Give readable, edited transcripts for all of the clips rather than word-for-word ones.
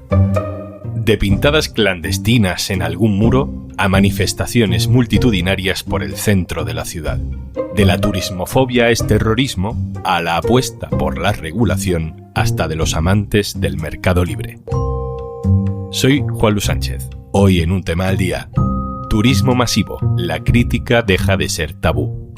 De pintadas clandestinas en algún muro a manifestaciones multitudinarias por el centro de la ciudad. De la turismofobia es terrorismo a la apuesta por la regulación hasta de los amantes del mercado libre. Soy Juan Luis Sánchez. Hoy en Un Tema al Día. Turismo masivo. La crítica deja de ser tabú.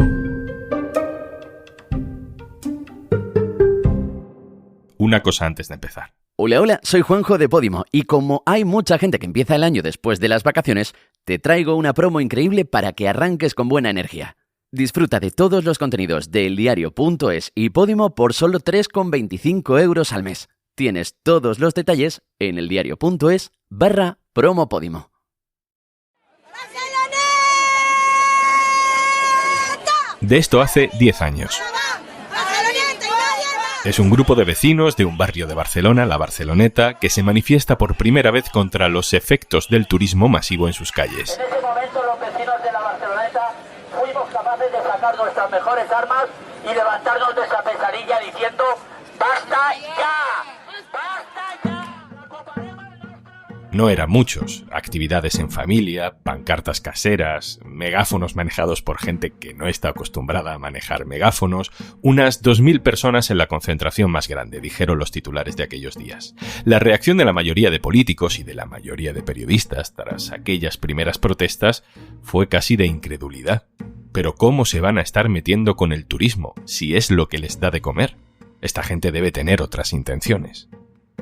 Una cosa antes de empezar. Hola, hola, soy Juanjo de Podimo y como hay mucha gente que empieza el año después de las vacaciones, te traigo una promo increíble para que arranques con buena energía. Disfruta de todos los contenidos de eldiario.es y Podimo por solo 3,25 € al mes. Tienes todos los detalles en eldiario.es/promo Podimo. De esto hace 10 años. Es un grupo de vecinos de un barrio de Barcelona, la Barceloneta, que se manifiesta por primera vez contra los efectos del turismo masivo en sus calles. En ese momento los vecinos de la Barceloneta fuimos capaces de sacar nuestras mejores armas y levantarnos de esa pesadilla diciendo ¡basta ya! ¡Basta ya! No eran muchos. Actividades en familia, pancartas caseras, megáfonos manejados por gente que no está acostumbrada a manejar megáfonos. Unas 2.000 personas en la concentración más grande, dijeron los titulares de aquellos días. La reacción de la mayoría de políticos y de la mayoría de periodistas tras aquellas primeras protestas fue casi de incredulidad. Pero ¿cómo se van a estar metiendo con el turismo si es lo que les da de comer? Esta gente debe tener otras intenciones.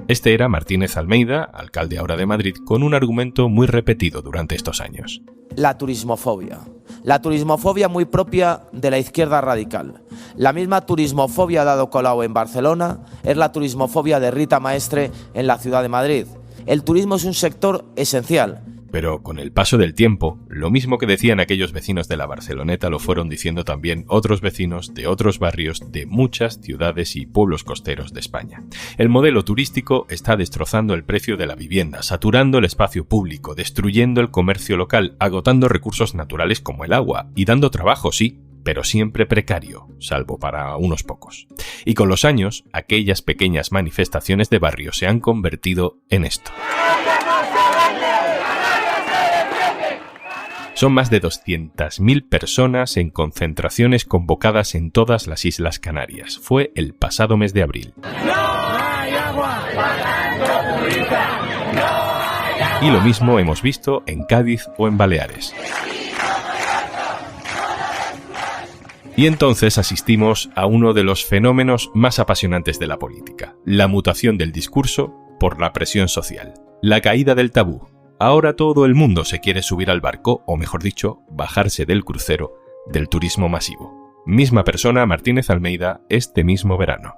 Este era Martínez Almeida, alcalde ahora de Madrid, con un argumento muy repetido durante estos años. La turismofobia. La turismofobia muy propia de la izquierda radical. La misma turismofobia de Ada Colau en Barcelona es la turismofobia de Rita Maestre en la ciudad de Madrid. El turismo es un sector esencial. Pero con el paso del tiempo, lo mismo que decían aquellos vecinos de la Barceloneta lo fueron diciendo también otros vecinos de otros barrios de muchas ciudades y pueblos costeros de España. El modelo turístico está destrozando el precio de la vivienda, saturando el espacio público, destruyendo el comercio local, agotando recursos naturales como el agua y dando trabajo, sí, pero siempre precario, salvo para unos pocos. Y con los años, aquellas pequeñas manifestaciones de barrio se han convertido en esto. Son más de 200.000 personas en concentraciones convocadas en todas las Islas Canarias. Fue el pasado mes de abril. Y lo mismo hemos visto en Cádiz o en Baleares. Y entonces asistimos a uno de los fenómenos más apasionantes de la política: la mutación del discurso por la presión social, la caída del tabú. Ahora todo el mundo se quiere subir al barco, o mejor dicho, bajarse del crucero del turismo masivo. Misma persona, Martínez Almeida, este mismo verano.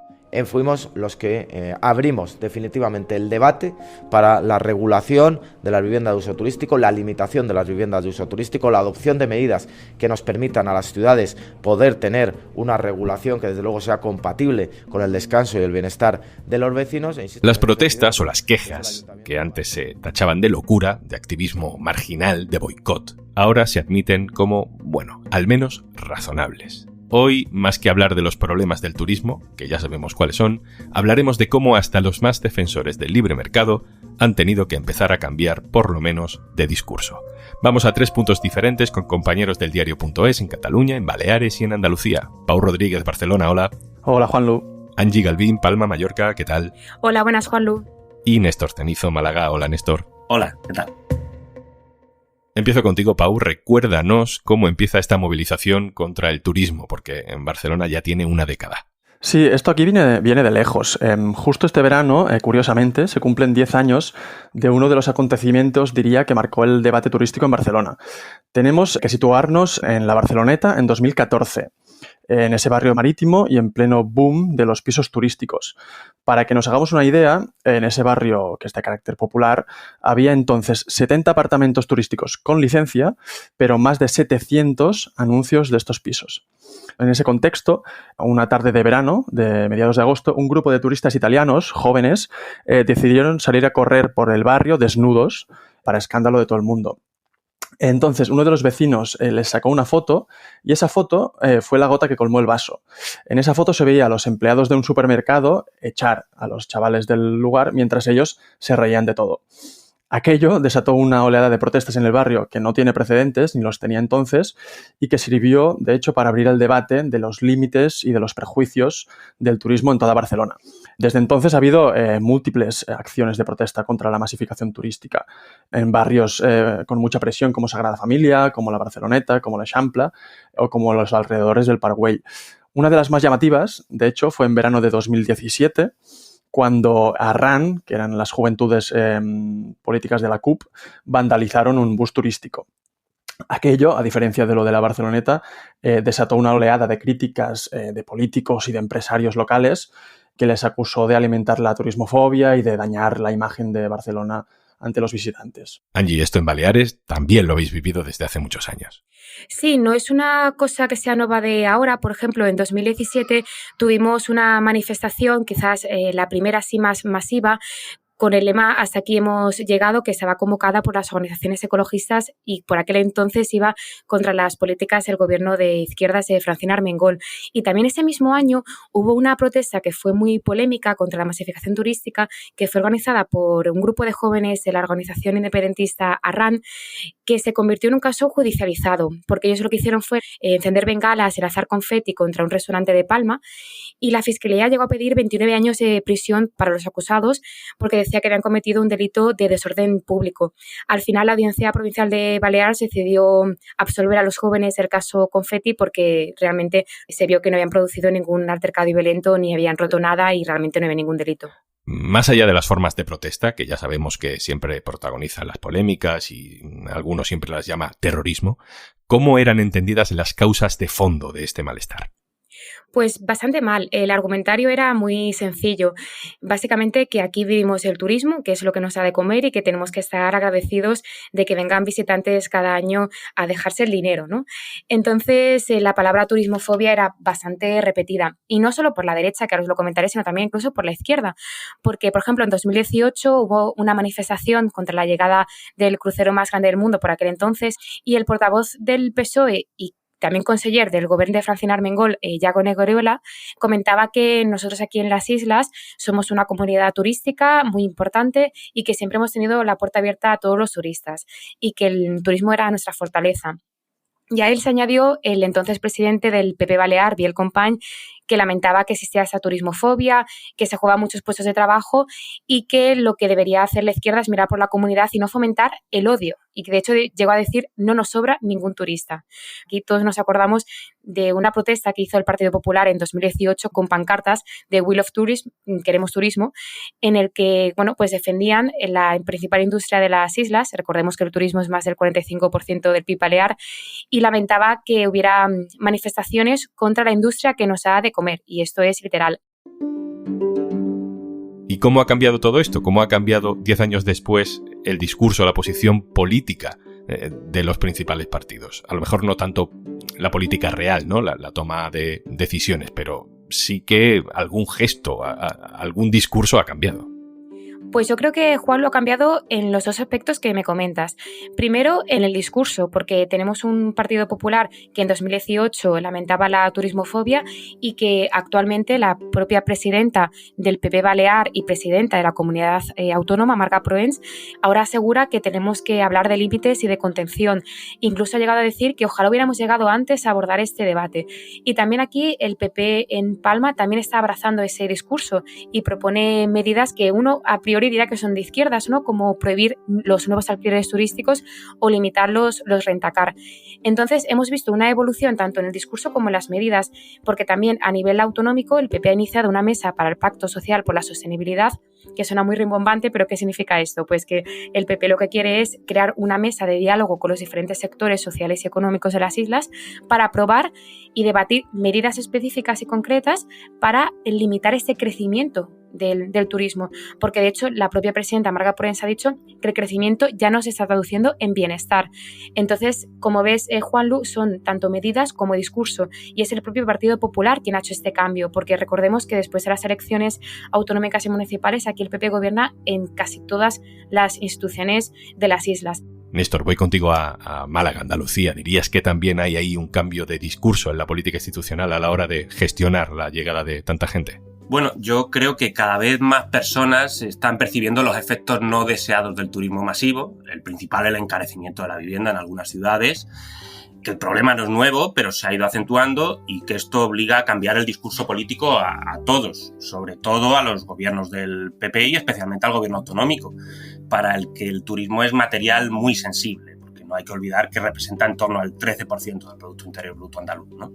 Fuimos los que abrimos definitivamente el debate para la regulación de las viviendas de uso turístico, la limitación de las viviendas de uso turístico, la adopción de medidas que nos permitan a las ciudades poder tener una regulación que desde luego sea compatible con el descanso y el bienestar de los vecinos. Las protestas o las quejas, que antes se tachaban de locura, de activismo marginal, de boicot, ahora se admiten como, bueno, al menos razonables. Hoy, más que hablar de los problemas del turismo, que ya sabemos cuáles son, hablaremos de cómo hasta los más defensores del libre mercado han tenido que empezar a cambiar, por lo menos, de discurso. Vamos a 3 puntos diferentes con compañeros del diario.es en Cataluña, en Baleares y en Andalucía. Pau Rodríguez, Barcelona, hola. Hola, Juanlu. Angie Galvín, Palma, Mallorca, ¿qué tal? Hola, buenas, Juanlu. Y Néstor Cenizo, Málaga, hola, Néstor. Hola, ¿qué tal? Empiezo contigo, Pau. Recuérdanos cómo empieza esta movilización contra el turismo, porque en Barcelona ya tiene una década. Sí, esto aquí viene de lejos. Justo este verano, curiosamente, se cumplen 10 años de uno de los acontecimientos, diría, que marcó el debate turístico en Barcelona. Tenemos que situarnos en la Barceloneta en 2014. En ese barrio marítimo y en pleno boom de los pisos turísticos. Para que nos hagamos una idea, en ese barrio, que es de carácter popular, había entonces 70 apartamentos turísticos con licencia, pero más de 700 anuncios de estos pisos. En ese contexto, una tarde de verano, de mediados de agosto, un grupo de turistas italianos, jóvenes, decidieron salir a correr por el barrio desnudos, para escándalo de todo el mundo. Entonces, uno de los vecinos les sacó una foto y esa foto fue la gota que colmó el vaso. En esa foto se veía a los empleados de un supermercado echar a los chavales del lugar mientras ellos se reían de todo. Aquello desató una oleada de protestas en el barrio que no tiene precedentes, ni los tenía entonces, y que sirvió, de hecho, para abrir el debate de los límites y de los prejuicios del turismo en toda Barcelona. Desde entonces ha habido múltiples acciones de protesta contra la masificación turística en barrios con mucha presión como Sagrada Familia, como la Barceloneta, como l'Eixample o como los alrededores del Parc Güell. Una de las más llamativas, de hecho, fue en verano de 2017, cuando Arran, que eran las juventudes políticas de la CUP, vandalizaron un bus turístico. Aquello, a diferencia de lo de la Barceloneta, desató una oleada de críticas de políticos y de empresarios locales que les acusó de alimentar la turismofobia y de dañar la imagen de Barcelona ante los visitantes. Angie, esto en Baleares también lo habéis vivido desde hace muchos años. Sí, no es una cosa que sea nueva de ahora. Por ejemplo, en 2017 tuvimos una manifestación, quizás la primera así más masiva, con el lema "Hasta aquí hemos llegado", que estaba convocada por las organizaciones ecologistas y por aquel entonces iba contra las políticas del gobierno de izquierdas de Francina Armengol. Y también ese mismo año hubo una protesta que fue muy polémica contra la masificación turística, que fue organizada por un grupo de jóvenes de la organización independentista Arran, que se convirtió en un caso judicializado, porque ellos lo que hicieron fue encender bengalas y lanzar confeti contra un restaurante de Palma, y la Fiscalía llegó a pedir 29 años de prisión para los acusados porque decía que habían cometido un delito de desorden público. Al final, la Audiencia Provincial de Baleares decidió absolver a los jóvenes del caso confeti porque realmente se vio que no habían producido ningún altercado violento ni habían roto nada y realmente no había ningún delito. Más allá de las formas de protesta, que ya sabemos que siempre protagonizan las polémicas y algunos siempre las llama terrorismo, ¿cómo eran entendidas las causas de fondo de este malestar? Pues bastante mal. El argumentario era muy sencillo. Básicamente que aquí vivimos el turismo, que es lo que nos da de comer y que tenemos que estar agradecidos de que vengan visitantes cada año a dejarse el dinero, ¿no? Entonces, la palabra turismofobia era bastante repetida. Y no solo por la derecha, que ahora os lo comentaré, sino también incluso por la izquierda. Porque, por ejemplo, en 2018 hubo una manifestación contra la llegada del crucero más grande del mundo por aquel entonces y el portavoz del PSOE y también conseller del gobierno de Francina Armengol, Iago Negueruela, comentaba que nosotros aquí en las islas somos una comunidad turística muy importante y que siempre hemos tenido la puerta abierta a todos los turistas y que el turismo era nuestra fortaleza. Y a él se añadió el entonces presidente del PP Balear, Biel Company, que lamentaba que existía esa turismofobia, que se juegan muchos puestos de trabajo y que lo que debería hacer la izquierda es mirar por la comunidad y no fomentar el odio. Y que de hecho llegó a decir, no nos sobra ningún turista. Aquí todos nos acordamos de una protesta que hizo el Partido Popular en 2018 con pancartas de We Love Tourism, queremos turismo, en el que pues defendían la principal industria de las islas. Recordemos que el turismo es más del 45% del PIB balear y lamentaba que hubiera manifestaciones contra la industria que nos ha de comer, y esto es literal. ¿Y cómo ha cambiado todo esto? ¿Cómo ha cambiado 10 años después el discurso, la posición política de los principales partidos? A lo mejor no tanto la política real, ¿no? La toma de decisiones, pero sí que algún gesto, algún discurso ha cambiado. Pues yo creo que Juan lo ha cambiado en los dos aspectos que me comentas. Primero, en el discurso, porque tenemos un Partido Popular que en 2018 lamentaba la turismofobia y que actualmente la propia presidenta del PP Balear y presidenta de la comunidad autónoma, Marga Proens, ahora asegura que tenemos que hablar de límites y de contención. Incluso ha llegado a decir que ojalá hubiéramos llegado antes a abordar este debate. Y también aquí el PP en Palma también está abrazando ese discurso y propone medidas que uno a priori dirá que son de izquierdas, ¿no? Como prohibir los nuevos alquileres turísticos o limitar los rentacar. Entonces hemos visto una evolución tanto en el discurso como en las medidas, porque también a nivel autonómico el PP ha iniciado una mesa para el Pacto Social por la Sostenibilidad, que suena muy rimbombante, pero ¿qué significa esto? Pues que el PP lo que quiere es crear una mesa de diálogo con los diferentes sectores sociales y económicos de las islas para aprobar y debatir medidas específicas y concretas para limitar este crecimiento del turismo, porque de hecho la propia presidenta Marga Proens ha dicho que el crecimiento ya no se está traduciendo en bienestar. Entonces, como ves, Juanlu, son tanto medidas como discurso, y es el propio Partido Popular quien ha hecho este cambio, porque recordemos que después de las elecciones autonómicas y municipales aquí el PP gobierna en casi todas las instituciones de las islas. Néstor, voy contigo a Málaga, Andalucía. ¿Dirías que también hay ahí un cambio de discurso en la política institucional a la hora de gestionar la llegada de tanta gente? Bueno, yo creo que cada vez más personas están percibiendo los efectos no deseados del turismo masivo. El principal es el encarecimiento de la vivienda en algunas ciudades, que el problema no es nuevo, pero se ha ido acentuando y que esto obliga a cambiar el discurso político a todos, sobre todo a los gobiernos del PP y especialmente al gobierno autonómico, para el que el turismo es material muy sensible, porque no hay que olvidar que representa en torno al 13% del Producto Interior Bruto andaluz, ¿no?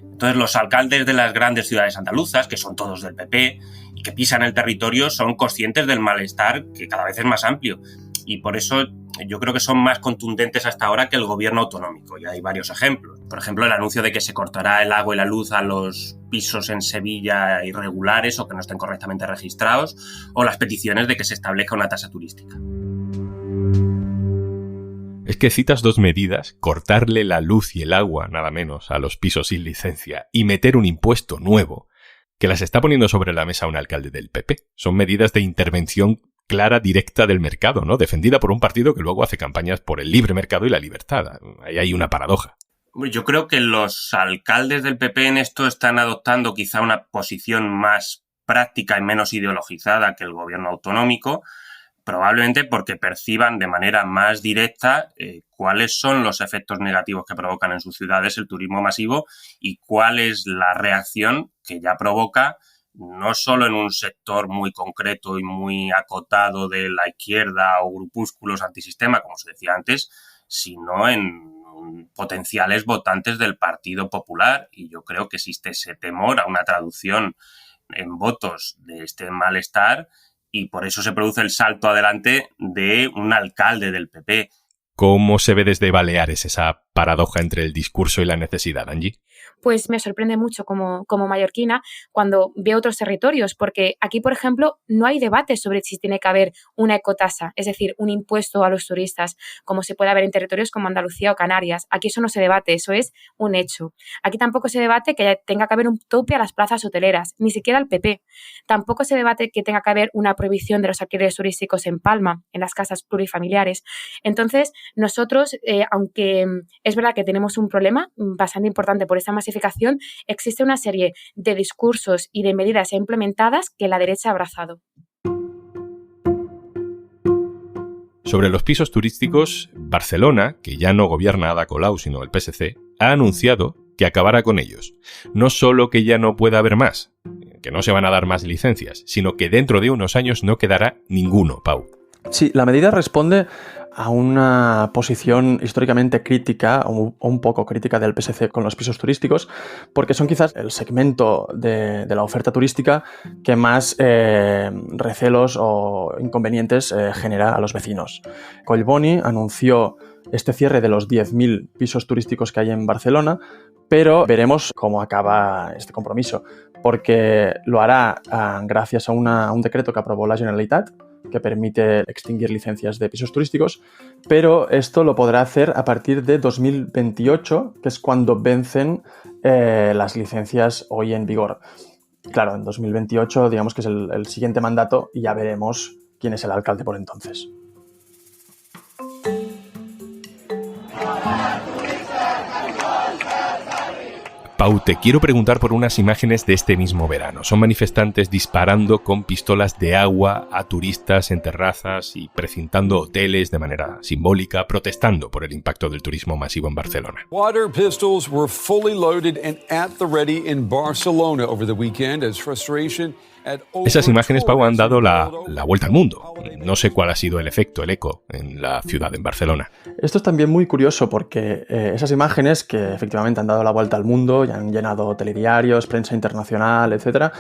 Entonces, los alcaldes de las grandes ciudades andaluzas, que son todos del PP y que pisan el territorio, son conscientes del malestar que cada vez es más amplio. Y por eso yo creo que son más contundentes hasta ahora que el gobierno autonómico. Y hay varios ejemplos. Por ejemplo, el anuncio de que se cortará el agua y la luz a los pisos en Sevilla irregulares o que no estén correctamente registrados, o las peticiones de que se establezca una tasa turística. Es que citas dos medidas, cortarle la luz y el agua, nada menos, a los pisos sin licencia y meter un impuesto nuevo, que las está poniendo sobre la mesa un alcalde del PP. Son medidas de intervención clara, directa del mercado, ¿no? Defendida por un partido que luego hace campañas por el libre mercado y la libertad. Ahí hay una paradoja. Yo creo que los alcaldes del PP en esto están adoptando quizá una posición más práctica y menos ideologizada que el gobierno autonómico, probablemente porque perciban de manera más directa cuáles son los efectos negativos que provocan en sus ciudades el turismo masivo y cuál es la reacción que ya provoca no solo en un sector muy concreto y muy acotado de la izquierda o grupúsculos antisistema, como se decía antes, sino en potenciales votantes del Partido Popular. Y yo creo que existe ese temor a una traducción en votos de este malestar y por eso se produce el salto adelante de un alcalde del PP. ¿Cómo se ve desde Baleares esa paradoja entre el discurso y la necesidad, Angie? Pues me sorprende mucho como mallorquina cuando veo otros territorios, porque aquí, por ejemplo, no hay debate sobre si tiene que haber una ecotasa, es decir, un impuesto a los turistas, como se puede haber en territorios como Andalucía o Canarias. Aquí eso no se debate, eso es un hecho. Aquí tampoco se debate que tenga que haber un tope a las plazas hoteleras, ni siquiera al PP. Tampoco se debate que tenga que haber una prohibición de los alquileres turísticos en Palma, en las casas plurifamiliares. Entonces, nosotros, aunque es verdad que tenemos un problema bastante importante por esta masificación, existe una serie de discursos y de medidas implementadas que la derecha ha abrazado. Sobre los pisos turísticos, Barcelona, que ya no gobierna Ada Colau sino el PSC, ha anunciado que acabará con ellos. No solo que ya no pueda haber más, que no se van a dar más licencias, sino que dentro de unos años no quedará ninguno, Pau. Sí, la medida responde a una posición históricamente crítica o un poco crítica del PSC con los pisos turísticos, porque son quizás el segmento de la oferta turística que más recelos o inconvenientes genera a los vecinos. Collboni anunció este cierre de los 10.000 pisos turísticos que hay en Barcelona, pero veremos cómo acaba este compromiso, porque lo hará gracias a un decreto que aprobó la Generalitat, que permite extinguir licencias de pisos turísticos, pero esto lo podrá hacer a partir de 2028, que es cuando vencen las licencias hoy en vigor. Claro, en 2028 digamos que es el siguiente mandato y ya veremos quién es el alcalde por entonces. Pau, te quiero preguntar por unas imágenes de este mismo verano. Son manifestantes disparando con pistolas de agua a turistas en terrazas y precintando hoteles de manera simbólica, protestando por el impacto del turismo masivo en Barcelona. Water pistols were fully loaded and at the ready in Barcelona over the weekend as frustration. Esas imágenes, Pau, han dado la vuelta al mundo. No sé cuál ha sido el efecto, el eco en la ciudad, en Barcelona. Esto es también muy curioso porque esas imágenes que efectivamente han dado la vuelta al mundo y han llenado telediarios, prensa internacional, etc.,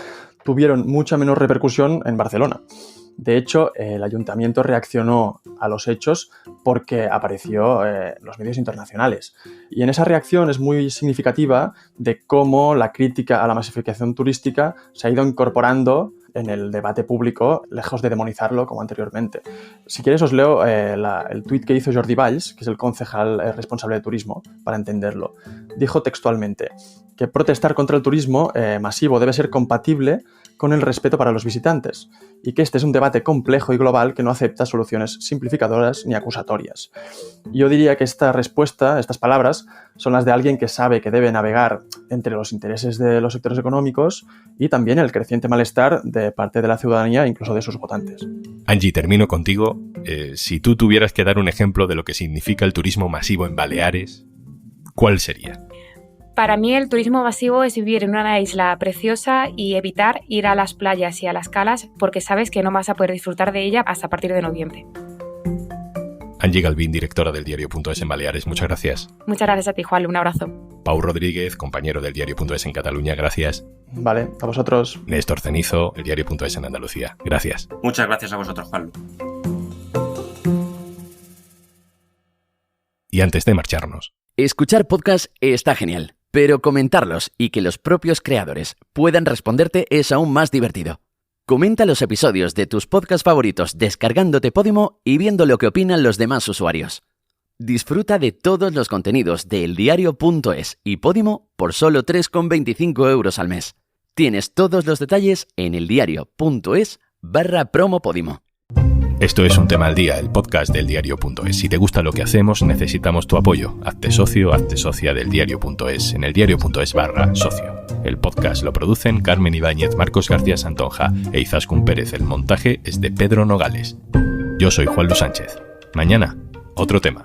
tuvieron mucha menos repercusión en Barcelona. De hecho, el ayuntamiento reaccionó a los hechos porque apareció en los medios internacionales. Y en esa reacción es muy significativa de cómo la crítica a la masificación turística se ha ido incorporando en el debate público, lejos de demonizarlo como anteriormente. Si quieres os leo el tuit que hizo Jordi Valls, que es el concejal responsable de turismo, para entenderlo. Dijo textualmente: que protestar contra el turismo masivo debe ser compatible con el respeto para los visitantes y que este es un debate complejo y global que no acepta soluciones simplificadoras ni acusatorias. Yo diría que esta respuesta, estas palabras, son las de alguien que sabe que debe navegar entre los intereses de los sectores económicos y también el creciente malestar de parte de la ciudadanía, incluso de sus votantes. Angie, termino contigo. Si tú tuvieras que dar un ejemplo de lo que significa el turismo masivo en Baleares, ¿cuál sería? Para mí el turismo masivo es vivir en una isla preciosa y evitar ir a las playas y a las calas porque sabes que no vas a poder disfrutar de ella hasta a partir de noviembre. Angie Galvín, directora del diario.es en Baleares, muchas gracias. Muchas gracias a ti, Juan, un abrazo. Pau Rodríguez, compañero del diario.es en Cataluña, gracias. Vale, a vosotros. Néstor Cenizo, el diario.es en Andalucía, gracias. Muchas gracias a vosotros, Juan. Y antes de marcharnos, escuchar podcast está genial, pero comentarlos y que los propios creadores puedan responderte es aún más divertido. Comenta los episodios de tus podcasts favoritos descargándote Podimo y viendo lo que opinan los demás usuarios. Disfruta de todos los contenidos de eldiario.es y Podimo por solo 3,25 € al mes. Tienes todos los detalles en eldiario.es/promopodimo. Esto es Un Tema al Día, el podcast del diario.es. Si te gusta lo que hacemos, necesitamos tu apoyo. Hazte socio, hazte socia del diario.es en eldiario.es/socio. El podcast lo producen Carmen Ibáñez, Marcos García Santonja e Izaskun Pérez. El montaje es de Pedro Nogales. Yo soy Juan Luis Sánchez. Mañana, otro tema.